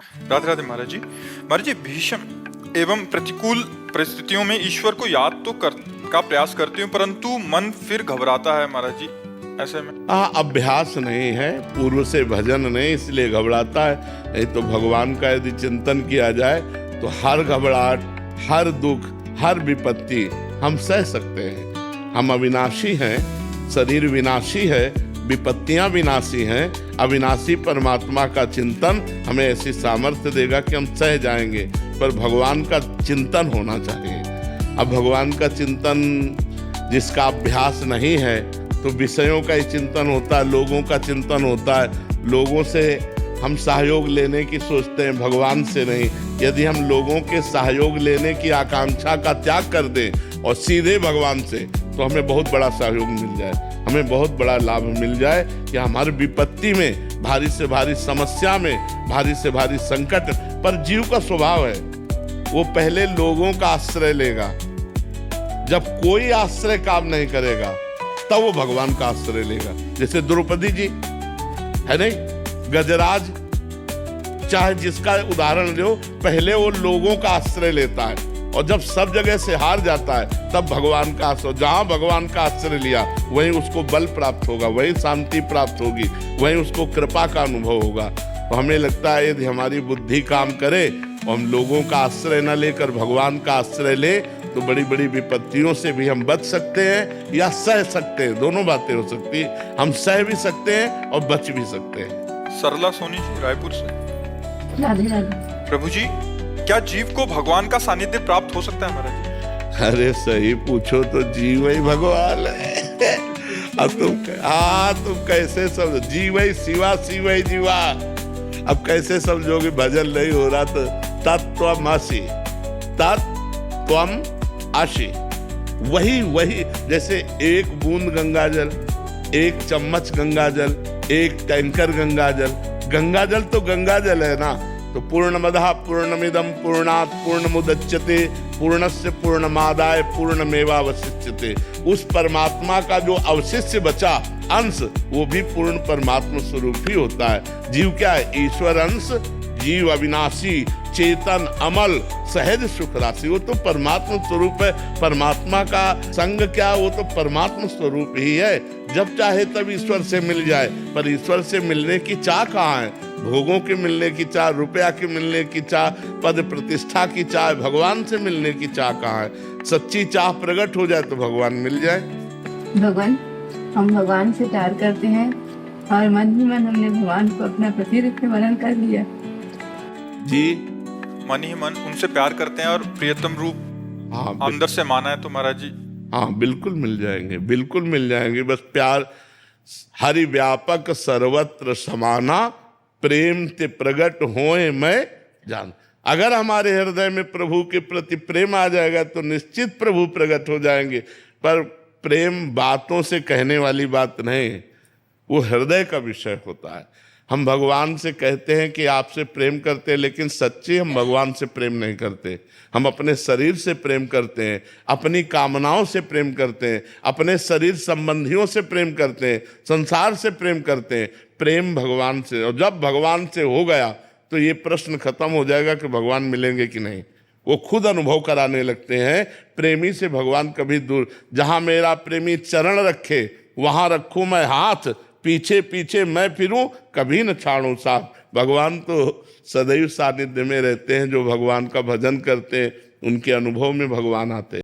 राधे राधे महाराज जी। महाराज जी, भीषण एवं प्रतिकूल परिस्थितियों में ईश्वर को याद तो का प्रयास करती हूँ, परंतु मन फिर घबराता है महाराज जी। ऐसे में अभ्यास नहीं है, पूर्व से भजन नहीं, इसलिए घबराता है। नहीं तो भगवान का यदि चिंतन किया जाए तो हर घबराहट, हर दुख, हर विपत्ति हम सह सकते हैं। हम अविनाशी हैं, शरीर विनाशी है, विपत्तियां विनाशी हैं। अविनाशी परमात्मा का चिंतन हमें ऐसी सामर्थ्य देगा कि हम सह जाएंगे, पर भगवान का चिंतन होना चाहिए। अब भगवान का चिंतन जिसका अभ्यास नहीं है तो विषयों का ही चिंतन होता है, लोगों का चिंतन होता है। लोगों से हम सहयोग लेने की सोचते हैं, भगवान से नहीं। यदि हम लोगों के सहयोग लेने की आकांक्षा का त्याग कर दें और सीधे भगवान से, तो हमें बहुत बड़ा सहयोग मिल जाए, हमें बहुत बड़ा लाभ मिल जाए कि हमारी विपत्ति में, भारी से भारी समस्या में, भारी से भारी संकट पर जीव का स्वभाव है वो पहले लोगों का आश्रय लेगा। जब कोई आश्रय काम नहीं करेगा तब वो भगवान का आश्रय लेगा। जैसे द्रौपदी जी है नहीं, गजराज, चाहे जिसका उदाहरण लो, पहले वो लोगों का आश्रय लेता है और जब सब जगह से हार जाता है तब भगवान का आश्रय, जहां भगवान का आश्रय लिया वहीं उसको बल प्राप्त होगा, वहीं शांति प्राप्त होगी, वहीं उसको कृपा का अनुभव होगा। तो हमें लगता है यदि हमारी बुद्धि काम करे और हम लोगों का आश्रय न लेकर भगवान का आश्रय ले तो बड़ी बड़ी विपत्तियों से भी हम बच सकते हैं या सह सकते हैं। दोनों बातें हो सकती है, हम सह भी सकते हैं और बच भी सकते हैं। सरला सोनी जी रायपुर से। राधे राधे। प्रभु जी, क्या जीव को भगवान का सानिध्य प्राप्त हो सकता है महाराज जी? अरे सही पूछो तो जीव ही भगवान है। अब तुम कैसे समझो, जीव ही शिवा, शिव ही जीवा। अब कैसे समझोगे भजन नहीं हो रहा तो तत्त्वमसि, तत्त्वम आशी, वही जैसे एक बूंद गंगाजल, एक चम्मच गंगाजल, एक टैंकर गंगाजल। गंगाजल तो गंगाजल है ना। तो पूर्णमदः पूर्णमिदं पूर्णात् पूर्णमुदच्यते पूर्णस्य पूर्णमादाय पूर्णमेवावशिष्यते। उस परमात्मा का जो अवशिष्य बचा अंश, वो भी पूर्ण परमात्मा स्वरूप ही होता है। जीव क्या है? ईश्वर अंश, जीव अविनाशी, चेतन, अमल, सहज सुख राशि, वो तो परमात्मा स्वरूप है। परमात्मा का संग क्या, वो तो परमात्मा स्वरूप ही है। जब चाहे तब ईश्वर से मिल जाए, पर ईश्वर से मिलने की चाह कहाँ है? भोगों के मिलने की चाह, रुपया के मिलने की चाह, पद प्रतिष्ठा की चाह, भगवान से मिलने की चाह कहाँ है? सच्ची चाह प्रकट हो जाए तो भगवान मिल जाए। भगवान, हम भगवान से प्यार करते हैं और मन ही मन हमने भगवान को अपना पति रूप में वर्णन कर लिया जी। मन ही मन उनसे प्यार करते हैं और प्रियतम रूप अंदर से माना है तो महाराज जी। हाँ, बिल्कुल मिल जाएंगे, बिल्कुल मिल जाएंगे। बस प्यार हरि व्यापक सर्वत्र समाना, प्रेम ते प्रगट होए मैं जान। अगर हमारे हृदय में प्रभु के प्रति प्रेम आ जाएगा तो निश्चित प्रभु प्रकट हो जाएंगे। पर प्रेम बातों से कहने वाली बात नहीं, वो हृदय का विषय होता है। हम भगवान से कहते हैं कि आपसे प्रेम करते हैं, लेकिन सच्ची हम भगवान से प्रेम नहीं करते। हम अपने शरीर से प्रेम करते हैं, अपनी कामनाओं से प्रेम करते हैं, अपने शरीर संबंधियों से प्रेम करते हैं, संसार से प्रेम करते हैं। प्रेम भगवान से, और जब भगवान से हो गया तो ये प्रश्न खत्म हो जाएगा कि भगवान मिलेंगे कि नहीं। वो खुद अनुभव कराने लगते हैं। प्रेमी से भगवान कभी दूर, जहां मेरा प्रेमी चरण रखे वहां रखूं मैं हाथ, पीछे पीछे मैं फिरूं कभी न छाड़ूं साथ। भगवान तो सदैव सानिध्य में रहते हैं। जो भगवान का भजन करते हैं उनके अनुभव में भगवान आते हैं।